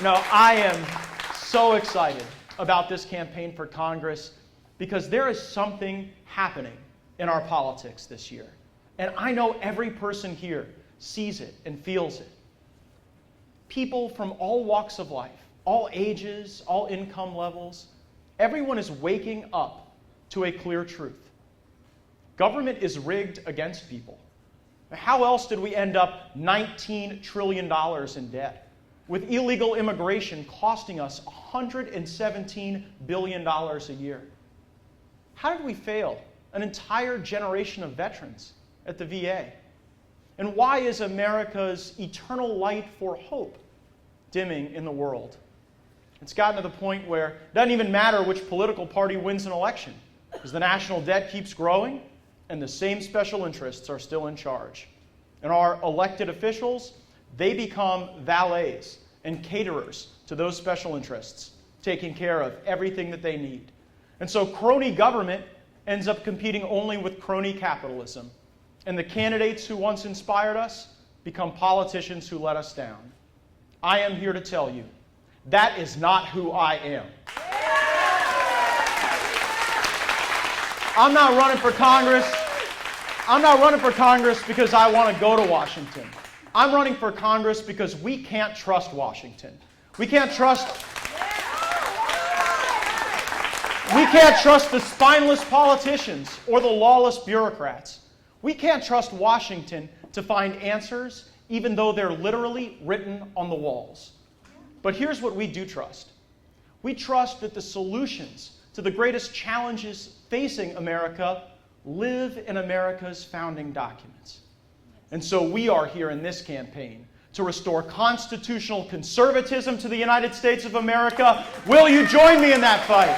No, I am so excited about this campaign for Congress because there is something happening in our politics this year. And I know every person here sees it and feels it. People from all walks of life, all ages, all income levels, everyone is waking up to a clear truth. Government is rigged against people. How else did we end up $19 trillion in debt, with illegal immigration costing us $117 billion a year? How did we fail an entire generation of veterans at the VA? And why is America's eternal light for hope dimming in the world? It's gotten to the point where it doesn't even matter which political party wins an election, because the national debt keeps growing and the same special interests are still in charge. And our elected officials, they become valets and caterers to those special interests, taking care of everything that they need. And so crony government ends up competing only with crony capitalism. And the candidates who once inspired us become politicians who let us down. I am here to tell you, that is not who I am. I'm not running for Congress. I'm not running for Congress because I want to go to Washington. I'm running for Congress because we can't trust Washington. We can't trust the spineless politicians or the lawless bureaucrats. We can't trust Washington to find answers, even though they're literally written on the walls. But here's what we do trust. We trust that the solutions to the greatest challenges facing America live in America's founding documents. And so we are here in this campaign to restore constitutional conservatism to the United States of America. Will you join me in that fight?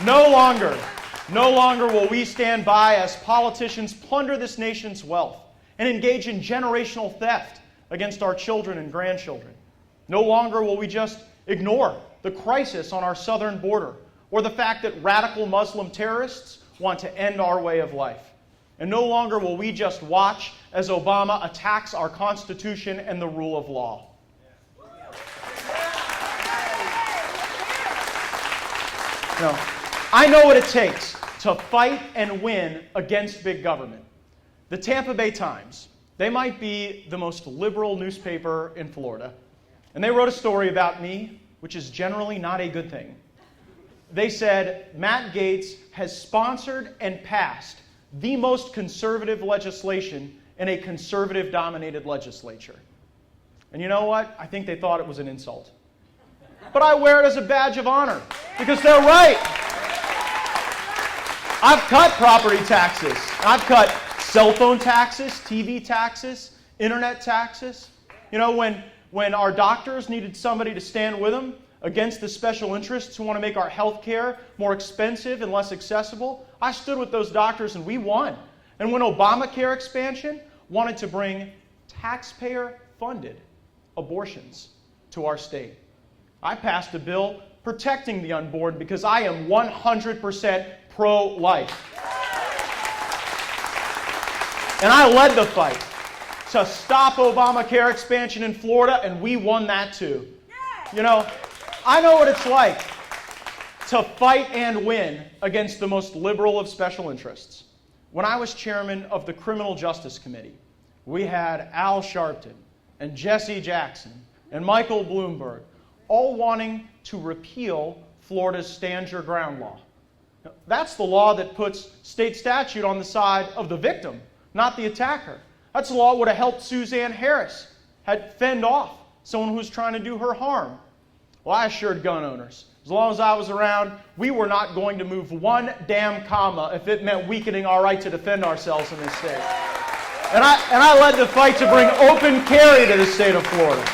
No longer will we stand by as politicians plunder this nation's wealth and engage in generational theft against our children and grandchildren. No longer will we just ignore the crisis on our southern border or the fact that radical Muslim terrorists want to end our way of life. And no longer will we just watch as Obama attacks our Constitution and the rule of law. No, I know what it takes to fight and win against big government. The Tampa Bay Times, they might be the most liberal newspaper in Florida, and they wrote a story about me, which is generally not a good thing. They said, Matt Gaetz has sponsored and passed the most conservative legislation in a conservative-dominated legislature. And you know what? I think they thought it was an insult. But I wear it as a badge of honor, because they're right. I've cut property taxes. I've cut cell phone taxes, TV taxes, internet taxes. You know, when our doctors needed somebody to stand with them against the special interests who want to make our health care more expensive and less accessible, I stood with those doctors and we won. And when Obamacare expansion wanted to bring taxpayer-funded abortions to our state, I passed a bill protecting the unborn because I am 100% pro-life. And I led the fight to stop Obamacare expansion in Florida, and we won that too. You know, I know what it's like to fight and win against the most liberal of special interests. When I was chairman of the Criminal Justice Committee, we had Al Sharpton and Jesse Jackson and Michael Bloomberg all wanting to repeal Florida's Stand Your Ground law. Now, that's the law that puts state statute on the side of the victim, not the attacker. That's the law that would have helped Suzanne Harris fend off someone who was trying to do her harm. Well, I assured gun owners, as long as I was around, we were not going to move one damn comma if it meant weakening our right to defend ourselves in this state. And I led the fight to bring open carry to the state of Florida.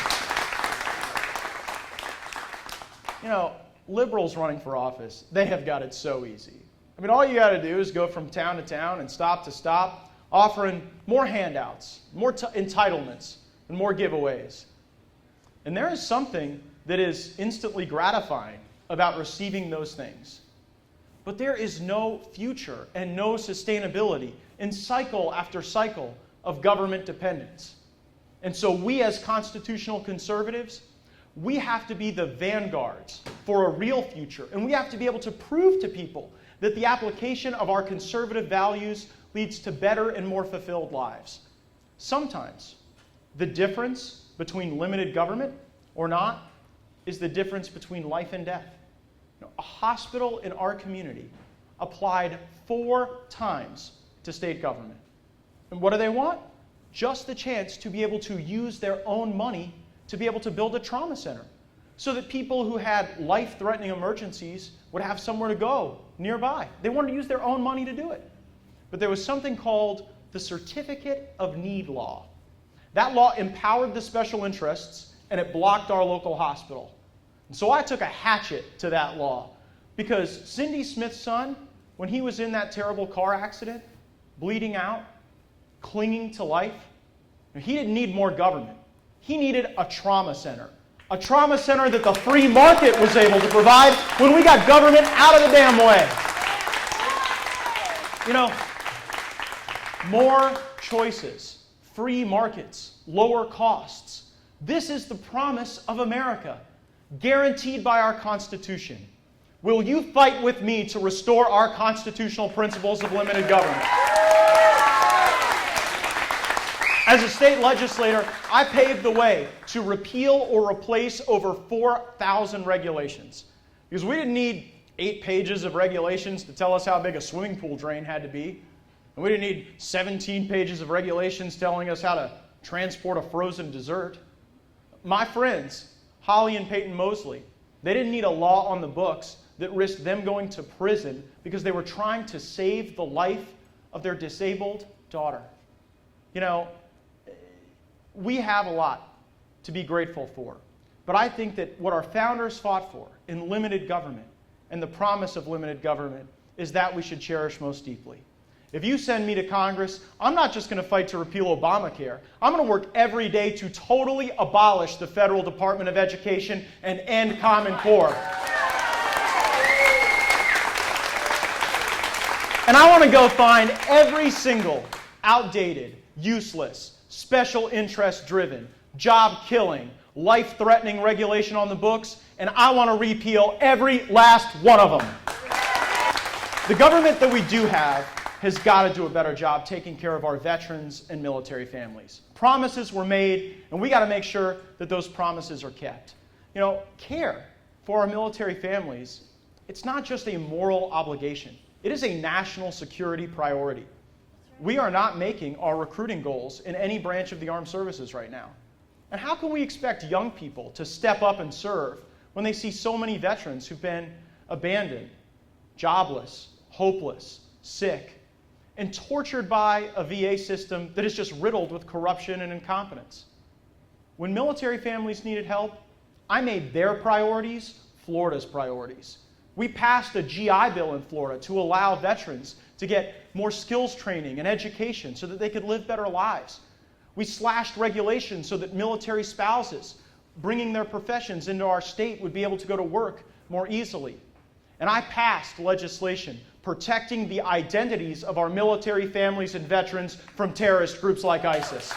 You know, liberals running for office, they have got it so easy. I mean, all you got to do is go from town to town and stop to stop, offering more handouts, more entitlements, and more giveaways. And there is something that is instantly gratifying about receiving those things. But there is no future and no sustainability in cycle after cycle of government dependence. And so we as constitutional conservatives, we have to be the vanguards for a real future. And we have to be able to prove to people that the application of our conservative values leads to better and more fulfilled lives. Sometimes the difference between limited government or not is the difference between life and death. A hospital in our community applied 4 times to state government. And what do they want? Just the chance to be able to use their own money to be able to build a trauma center so that people who had life-threatening emergencies would have somewhere to go nearby. They wanted to use their own money to do it. But there was something called the Certificate of Need law. That law empowered the special interests, and it blocked our local hospital. And so I took a hatchet to that law because Cindy Smith's son, when he was in that terrible car accident, bleeding out, clinging to life, he didn't need more government. He needed a trauma center. A trauma center that the free market was able to provide when we got government out of the damn way. You know, more choices, free markets, lower costs. This is the promise of America, guaranteed by our Constitution. Will you fight with me to restore our constitutional principles of limited government? As a state legislator, I paved the way to repeal or replace over 4,000 regulations. Because we didn't need 8 pages of regulations to tell us how big a swimming pool drain had to be. And we didn't need 17 pages of regulations telling us how to transport a frozen dessert. My friends, Holly and Peyton Mosley, they didn't need a law on the books that risked them going to prison because they were trying to save the life of their disabled daughter. You know, we have a lot to be grateful for. But I think that what our founders fought for in limited government and the promise of limited government is that we should cherish most deeply. If you send me to Congress, I'm not just going to fight to repeal Obamacare. I'm going to work every day to totally abolish the Federal Department of Education and end Common Core. And I want to go find every single outdated, useless, special interest-driven, job-killing, life-threatening regulation on the books, and I want to repeal every last one of them. The government that we do have has got to do a better job taking care of our veterans and military families. Promises were made, and we got to make sure that those promises are kept. You know, care for our military families, it's not just a moral obligation. It is a national security priority. We are not making our recruiting goals in any branch of the armed services right now. And how can we expect young people to step up and serve when they see so many veterans who've been abandoned, jobless, hopeless, sick, and tortured by a VA system that is just riddled with corruption and incompetence? When military families needed help, I made their priorities Florida's priorities. We passed a GI Bill in Florida to allow veterans to get more skills training and education so that they could live better lives. We slashed regulations so that military spouses bringing their professions into our state would be able to go to work more easily. And I passed legislation protecting the identities of our military families and veterans from terrorist groups like ISIS.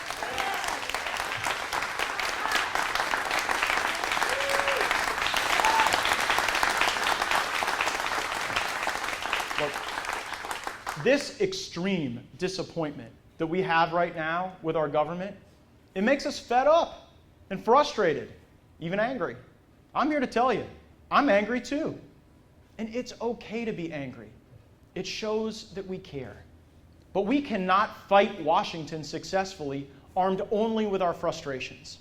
This extreme disappointment that we have right now with our government, it makes us fed up and frustrated, even angry. I'm here to tell you, I'm angry too. And it's okay to be angry. It shows that we care. But we cannot fight Washington successfully armed only with our frustrations.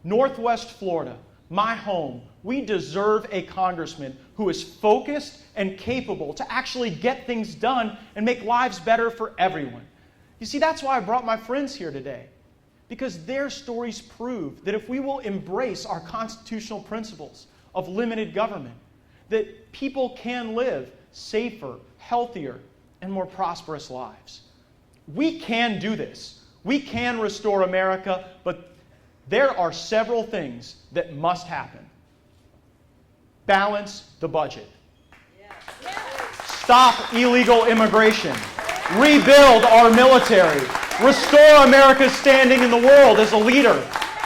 Northwest Florida, my home, we deserve a congressman who is focused and capable to actually get things done and make lives better for everyone. You see, that's why I brought my friends here today, because their stories prove that if we will embrace our constitutional principles of limited government, that people can live safer, healthier, and more prosperous lives. We can do this. We can restore America, but there are several things that must happen. Balance the budget. Stop illegal immigration. Rebuild our military. Restore America's standing in the world as a leader.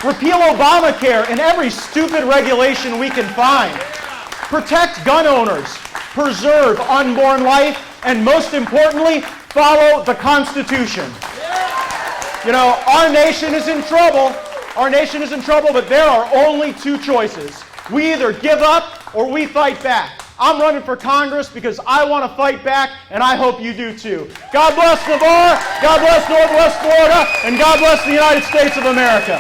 Repeal Obamacare and every stupid regulation we can find. Protect gun owners. Preserve unborn life. And most importantly, follow the Constitution. You know, our nation is in trouble. Our nation is in trouble, but there are only two choices. We either give up or we fight back. I'm running for Congress because I want to fight back, and I hope you do too. God bless Navarre, God bless Northwest Florida, and God bless the United States of America.